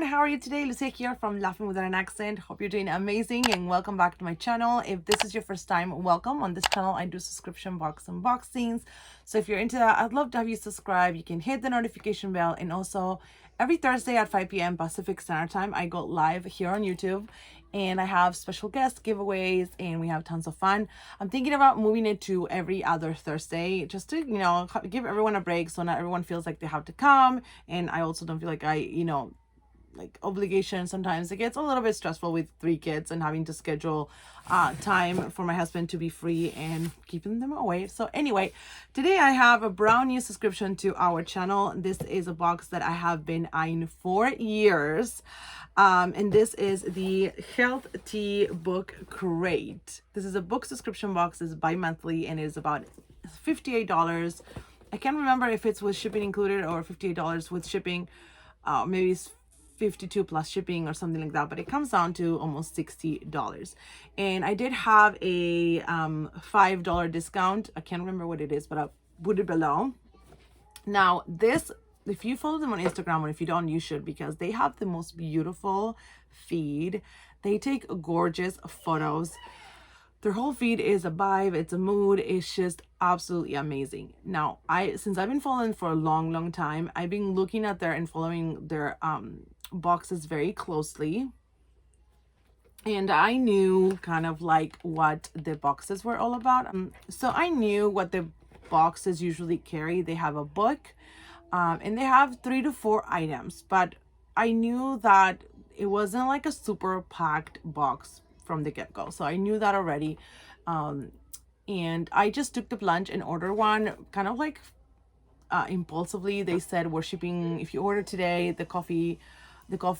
everyone, how are you today? Lucia here from Laughing Without an Accent. Hope you're doing amazing and welcome back to my channel. If this is your first time, welcome. On this channel I do subscription box unboxings, so if you're into that, I'd love to have you subscribe. You can hit the notification bell, and also every Thursday at 5 p.m. Pacific Standard Time I go live here on YouTube, and I have special guest giveaways and we have tons of fun. I'm thinking about moving it to every other Thursday just to, give everyone a break so not everyone feels like they have to come, and I also don't feel like like obligation. Sometimes it gets a little bit stressful with 3 kids and having to schedule time for my husband to be free and keeping them away. So anyway, today I have a brand new subscription to our channel. This is a box that I have been eyeing for years, and this is the Healthtea book crate. This is a book subscription box. It's bi-monthly and it is about $58. I can't remember if it's with shipping included or $58 with shipping. Maybe it's 52 plus shipping or something like that, but it comes down to almost $60. And I did have a $5 discount. I can't remember what it is, but I'll put it below. Now this, if you follow them on Instagram, or if you don't, you should, because they have the most beautiful feed. They take gorgeous photos. Their whole feed is a vibe, it's a mood, it's just absolutely amazing. Now, since I've been following for a long time, I've been looking at their and following their boxes very closely. And I knew kind of like what the boxes were all about. So I knew what the boxes usually carry. They have a book, and they have 3 to 4 items, but I knew that it wasn't like a super packed box from the get-go, so I knew that already. And I just took the plunge and ordered one kind of like impulsively. They said we're shipping, if you order today, the coffee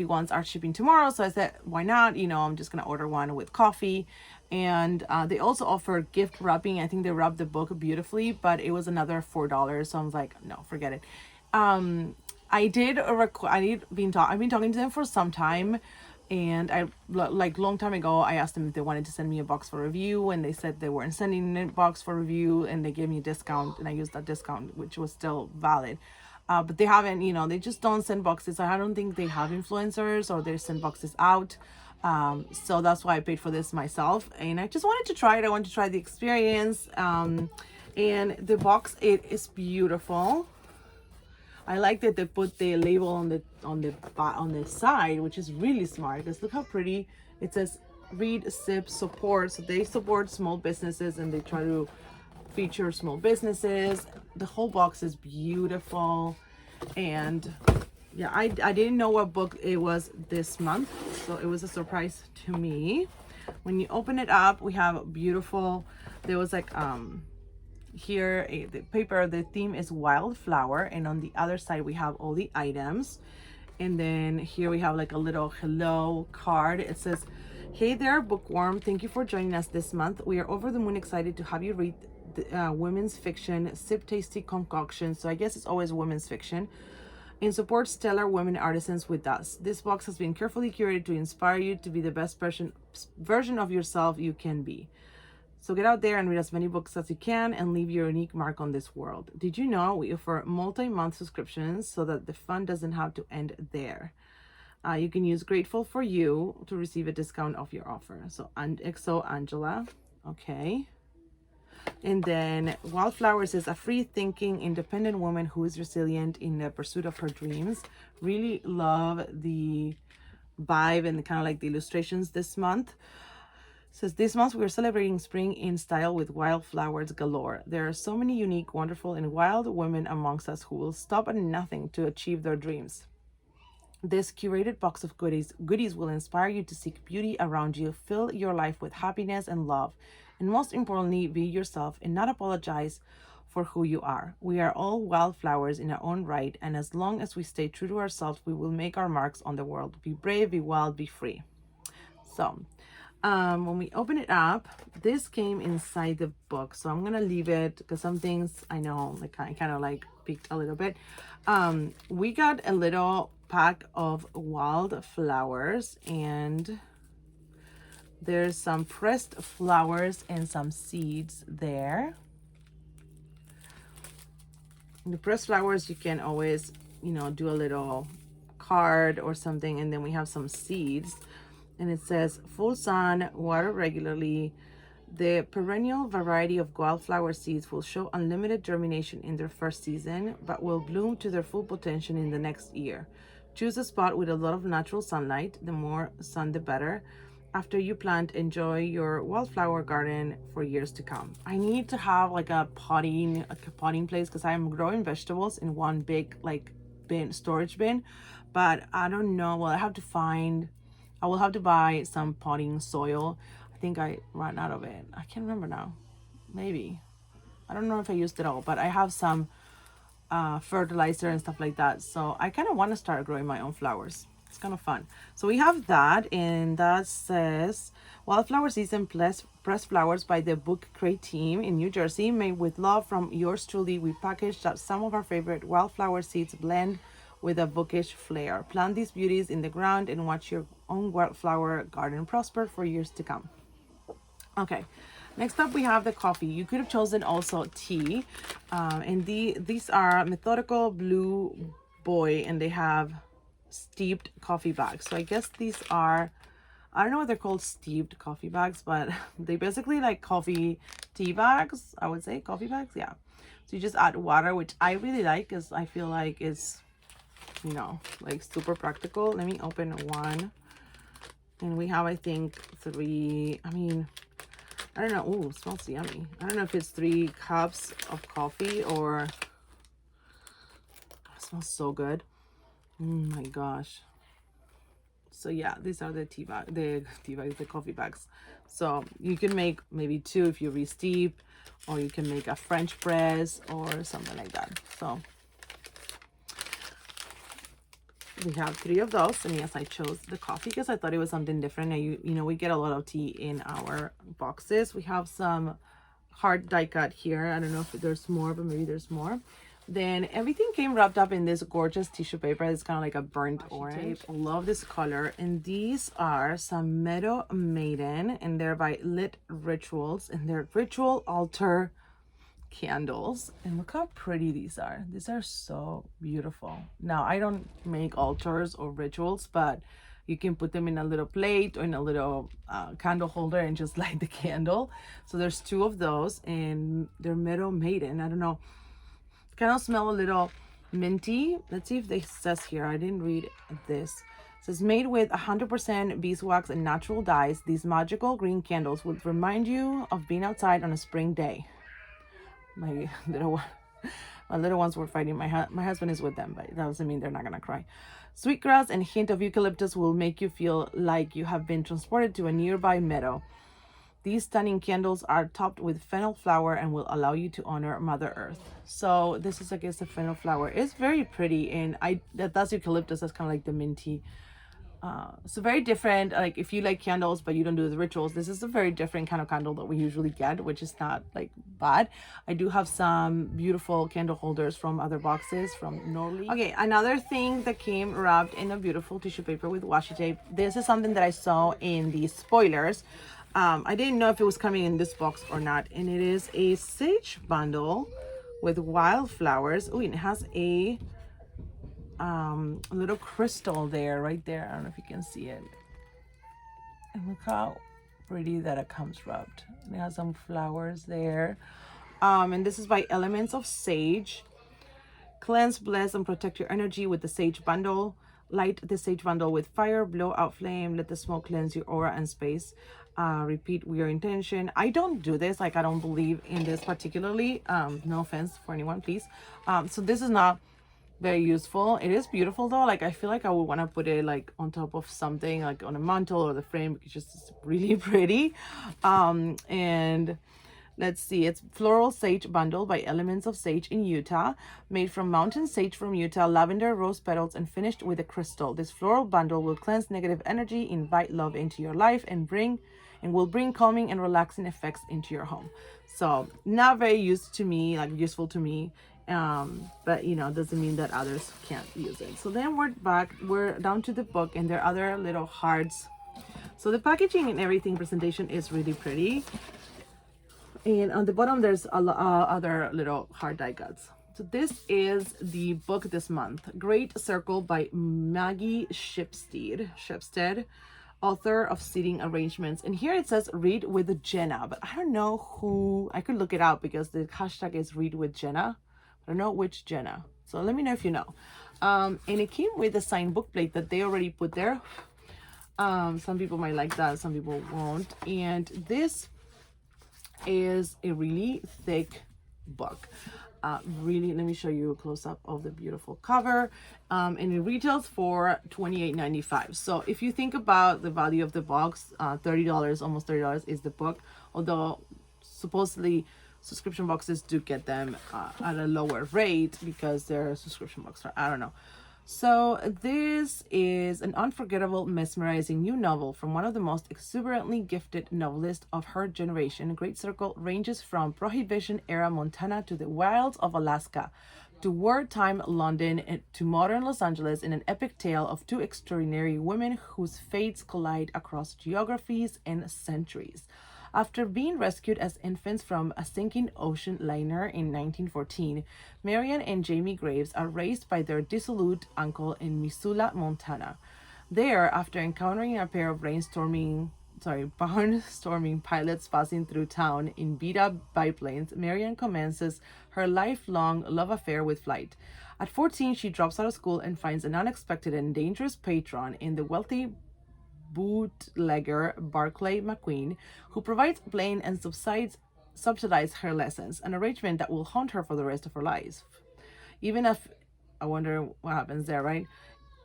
ones are shipping tomorrow. So I said, why not? I'm just gonna order one with coffee. And they also offer gift wrapping. I think they wrapped the book beautifully, but it was another $4. So I was like, no, forget it. I've been talking to them for some time, and I long time ago I asked them if they wanted to send me a box for review, and they said they weren't sending a box for review, and they gave me a discount, and I used that discount, which was still valid. But they haven't, they just don't send boxes. I don't think they have influencers, or they send boxes out. So that's why I paid for this myself, and I just wanted to try it. I wanted to try the experience. And the box, it is beautiful. I like that they put the label on the side, which is really smart, because look how pretty it says. Read, sip, support. So they support small businesses and they try to feature small businesses. The whole box is beautiful. And yeah, I didn't know what book it was this month, so it was a surprise to me. When you open it up, we have beautiful, there was like here the paper, the theme is wildflower, and on the other side we have all the items. And then here we have like a little hello card. It says, hey there bookworm, thank you for joining us this month. We are over the moon excited to have you read the women's fiction, sip tasty concoctions, so I guess it's always women's fiction, and support stellar women artisans with us. This box has been carefully curated to inspire you to be the best version of yourself you can be. So get out there and read as many books as you can and leave your unique mark on this world. Did you know we offer multi-month subscriptions so that the fun doesn't have to end there? You can use Grateful for You to receive a discount off your offer. So XO Angela, okay. And then Wildflowers is a free-thinking, independent woman who is resilient in the pursuit of her dreams. Really love the vibe and kind of like the illustrations this month. Says, this month we are celebrating spring in style with wildflowers galore. There are so many unique, wonderful, and wild women amongst us who will stop at nothing to achieve their dreams. This curated box of goodies will inspire you to seek beauty around you, fill your life with happiness and love, and most importantly, be yourself and not apologize for who you are. We are all wildflowers in our own right, and as long as we stay true to ourselves, we will make our marks on the world. Be brave, be wild, be free. So when we open it up, this came inside the book, so I'm gonna leave it because some things I know like I kind of like peeked a little bit. We got a little pack of wildflowers, and there's some pressed flowers and some seeds there. The pressed flowers, you can always do a little card or something, and then we have some seeds, and it says full sun, water regularly. The perennial variety of wildflower seeds will show unlimited germination in their first season, but will bloom to their full potential in the next year. Choose a spot with a lot of natural sunlight. The more sun, the better. After you plant, enjoy your wildflower garden for years to come. I need to have like a potting place because I'm growing vegetables in one big like storage bin, but I don't know. Well, I will have to buy some potting soil. I think I ran out of it. I can't remember now. Maybe. I don't know if I used it all, but I have some fertilizer and stuff like that. So I kind of want to start growing my own flowers. It's kind of fun. So we have that, and that says Wildflower Season Pressed Flowers by the Book Crate team in New Jersey. Made with love from yours truly, we packaged up some of our favorite wildflower seeds blend with a bookish flair. Plant these beauties in the ground and watch your own wildflower garden prosper for years to come. Okay, next up we have the coffee. You could have chosen also tea, and these are Methodical Blue Boy, and they have steeped coffee bags. So I guess these are, I don't know what they're called, steeped coffee bags, but they basically like coffee tea bags. I would say coffee bags, yeah. So you just add water, which I really like because I feel like it's, you know, like super practical. Let me open one, and we have, I think, 3. I mean, I don't know. Oh, it smells yummy. I don't know if it's 3 cups of coffee or... It smells so good. Oh my gosh. So yeah, these are the the coffee bags. So you can make maybe 2 if you re-steep, or you can make a French press or something like that. So we have 3 of those, and yes, I chose the coffee because I thought it was something different. And you know, we get a lot of tea in our boxes. We have some hard die cut here. I don't know if there's more, but maybe there's more. Then everything came wrapped up in this gorgeous tissue paper. It's kind of like a burnt orange. I love this color. And these are some Meadow Maiden, and they're by Lit Rituals, and they're ritual altar candles. And look how pretty these are. These are so beautiful. Now, I don't make altars or rituals, but you can put them in a little plate or in a little candle holder and just light the candle. So there's 2 of those, and they're Meadow Maiden. I don't know, kind of smell a little minty. Let's see if they says here. I didn't read this. It says made with 100% beeswax and natural dyes. These magical green candles will remind you of being outside on a spring day. My little ones were fighting. My husband is with them, but that doesn't mean they're not gonna cry. Sweetgrass and hint of eucalyptus will make you feel like you have been transported to a nearby meadow. These stunning candles are topped with fennel flower and will allow you to honor Mother Earth. So this is, I guess, the fennel flower. It's very pretty, and that's eucalyptus. That's kind of like the minty. So very different. Like if you like candles but you don't do the rituals, this is a very different kind of candle that we usually get, which is not like bad. I do have some beautiful candle holders from other boxes from Norley. Okay, another thing that came wrapped in a beautiful tissue paper with washi tape. This is something that I saw in the spoilers. I didn't know if it was coming in this box or not, and it is a sage bundle with wildflowers. Oh, and it has a little crystal there, right there. I don't know if you can see it. And look how pretty that it comes wrapped. And it has some flowers there. And this is by Elements of Sage. Cleanse, bless, and protect your energy with the sage bundle. Light the sage bundle with fire, blow out flame, let the smoke cleanse your aura and space. Repeat your intention. I don't do this, like I don't believe in this particularly. No offense for anyone, please. So this is not very useful. It is beautiful though. Like I feel like I would want to put it like on top of something, like on a mantle or the frame, because it's just really pretty. And let's see, it's Floral Sage Bundle by Elements of Sage in Utah, made from mountain sage from Utah, lavender, rose petals, and finished with a crystal. This floral bundle will cleanse negative energy, invite love into your life, and will bring calming and relaxing effects into your home. So not very useful to me. But you know, doesn't mean that others can't use it. So then we're down to the book, and there are other little hearts. So the packaging and everything presentation is really pretty. And on the bottom, there's a other little hard die cuts. So this is the book this month, Great Circle by Maggie Shipstead, author of Seating Arrangements. And here it says read with Jenna, but I don't know who. I could look it up because the hashtag is read with Jenna. I don't know which Jenna. So let me know if you know. And it came with a signed book plate that they already put there. Some people might like that, some people won't. And this is a really thick book. Really, let me show you a close-up of the beautiful cover. And it retails for $28.95. So if you think about the value of the box, $30, almost $30 is the book, although supposedly subscription boxes do get them at a lower rate because they're subscription boxes. I don't know. So this is an unforgettable, mesmerizing new novel from one of the most exuberantly gifted novelists of her generation. Great Circle ranges from Prohibition-era Montana to the wilds of Alaska, to wartime London, and to modern Los Angeles in an epic tale of two extraordinary women whose fates collide across geographies and centuries. After being rescued as infants from a sinking ocean liner in 1914, Marian and Jamie Graves are raised by their dissolute uncle in Missoula, Montana. There, after encountering a pair of barnstorming pilots passing through town in beat-up biplanes, Marian commences her lifelong love affair with flight. At 14, she drops out of school and finds an unexpected and dangerous patron in the wealthy bootlegger Barclay McQueen, who provides plane and subsidize her lessons, an arrangement that will haunt her for the rest of her life. Even if, I wonder what happens there, right?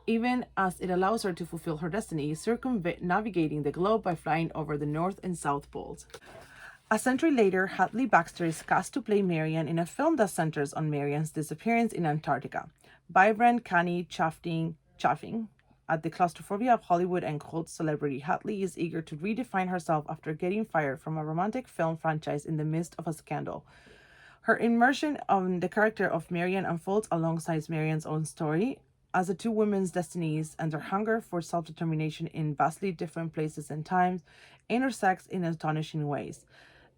Even as it allows her to fulfill her destiny, circumnavigating the globe by flying over the North and South Poles. A century later, Hadley Baxter is cast to play Marian in a film that centers on Marian's disappearance in Antarctica. Vibrant, canny, chaffing at the claustrophobia of Hollywood and cult celebrity, Hadley is eager to redefine herself after getting fired from a romantic film franchise in the midst of a scandal. Her immersion on the character of Marian unfolds alongside Marian's own story as the two women's destinies and their hunger for self-determination in vastly different places and times intersects in astonishing ways.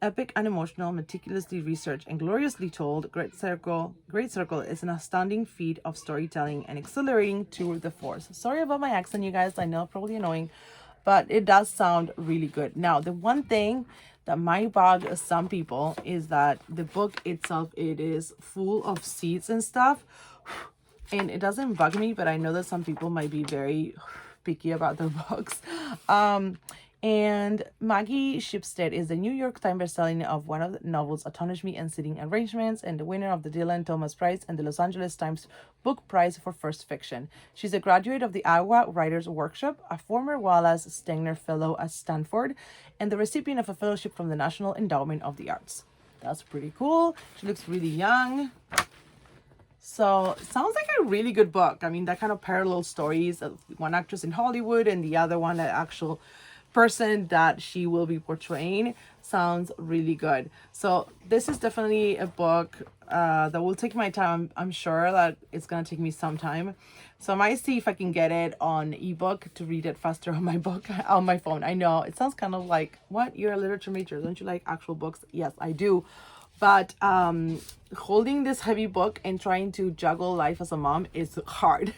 Epic and emotional, meticulously researched, and gloriously told, Great Circle is an astounding feat of storytelling and exhilarating tour de force. Sorry about my accent, you guys. I know, probably annoying, but it does sound really good. Now, the one thing that might bug some people is that the book itself, it is full of seeds and stuff, and it doesn't bug me, but I know that some people might be very picky about their books. And Maggie Shipstead is the New York Times bestselling of one of the novels, Autonomy and Seating Arrangements, and the winner of the Dylan Thomas Prize and the Los Angeles Times Book Prize for First Fiction. She's a graduate of the Iowa Writers Workshop, a former Wallace Stegner Fellow at Stanford, and the recipient of a fellowship from the National Endowment of the Arts. That's pretty cool. She looks really young. So sounds like a really good book. I mean, that kind of parallel stories of one actress in Hollywood and the other one, an actual person that she will be portraying, sounds really good. So this is definitely a book that will take my time. I'm sure that it's gonna take me some time, so I might see if I can get it on ebook to read it faster on my phone. I know it sounds kind of like, what, you're a literature major, don't you like actual books? Yes, I do, but holding this heavy book and trying to juggle life as a mom is hard.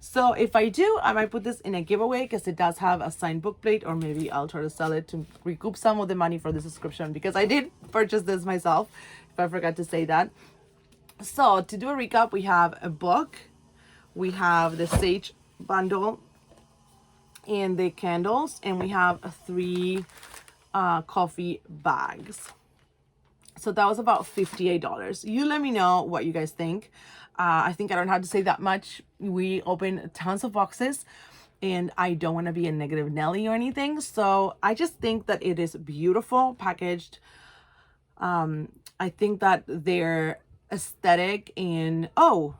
So if I do, I might put this in a giveaway because it does have a signed book plate, or maybe I'll try to sell it to recoup some of the money for the subscription, because I did purchase this myself, if I forgot to say that. So to do a recap, we have a book, we have the sage bundle and the candles, and we have 3 coffee bags. So that was about $58. You let me know what you guys think. I think I don't have to say that much. We opened tons of boxes and I don't want to be a negative Nelly or anything. So I just think that it is beautiful packaged. I think that they're aesthetic, and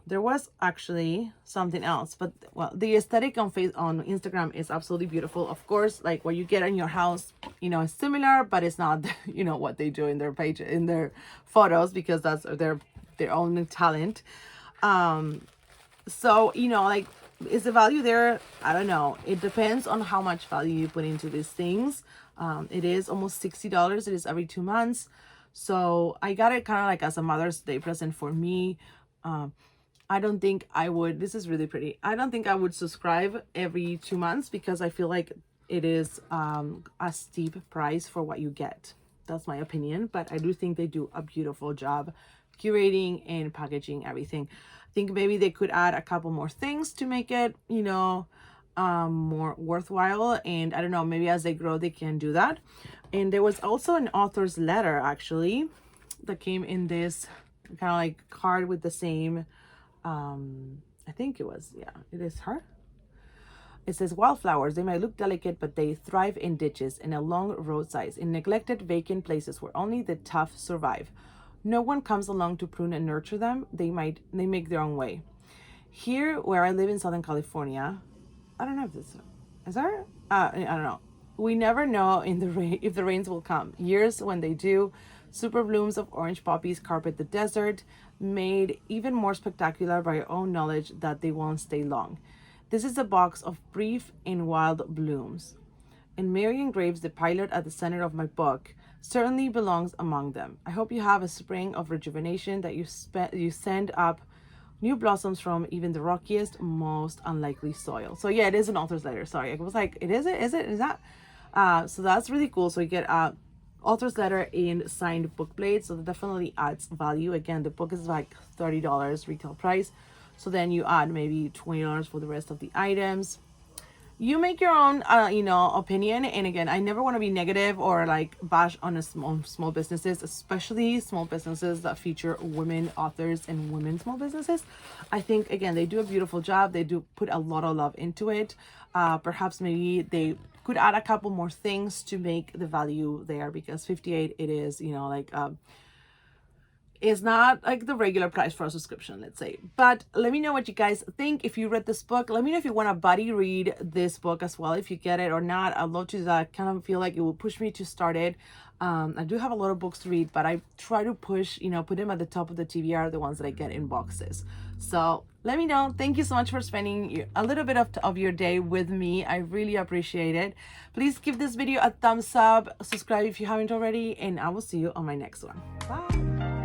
there was actually something else, but well, the aesthetic on Instagram is absolutely beautiful. Of course, like what you get in your house, is similar, but it's not what they do in their page, in their photos, because that's their own talent. So like, is the value there? I don't know. It depends on how much value you put into these things. It is almost $60. It is every 2 months. So I got it kind of like as a Mother's Day present for me. I don't think I would, this is really pretty. I don't think I would subscribe every 2 months because I feel like it is a steep price for what you get. That's my opinion, but I do think they do a beautiful job curating and packaging everything. I think maybe they could add a couple more things to make it, you know, more worthwhile. And I don't know, maybe as they grow, they can do that. And there was also an author's letter actually that came in this kind of like card with the same, I think it was, yeah, it is her. It says, wildflowers, they might look delicate, but they thrive in ditches and along roadsides, in neglected, vacant places where only the tough survive. No one comes along to prune and nurture them. They make their own way. Here, where I live in Southern California, I don't know if this is there. I don't know. We never know in the rain if the rains will come. Years when they do, super blooms of orange poppies carpet the desert, made even more spectacular by our own knowledge that they won't stay long. This is a box of brief and wild blooms. And Marion Graves, the pilot at the center of my book, certainly belongs among them. I hope you have a spring of rejuvenation, that you send up new blossoms from even the rockiest, most unlikely soil. So yeah, it is an author's letter. Sorry, I was like, is that? So that's really cool. So you get author's letter in signed book plate. So that definitely adds value. Again, the book is like $30 retail price. So then you add maybe $20 for the rest of the items. You make your own, you know, opinion. And again, I never want to be negative or like bash on small businesses, especially small businesses that feature women authors and women small businesses. I think, again, they do a beautiful job. They do put a lot of love into it. Perhaps maybe they could add a couple more things to make the value there, because $58, it is, you know, like, is not like the regular price for a subscription, let's say. But let me know what you guys think. If you read this book, let me know if you want to buddy read this book as well, if you get it or not. I'd love to do that. Kind of feel like it will push me to start it. I do have a lot of books to read, but I try to push, you know, put them at the top of the TBR, the ones that I get in boxes. So let me know. Thank you so much for spending a little bit of your day with me. I really appreciate it. Please give this video a thumbs up, subscribe if you haven't already, and I will see you on my next one. Bye.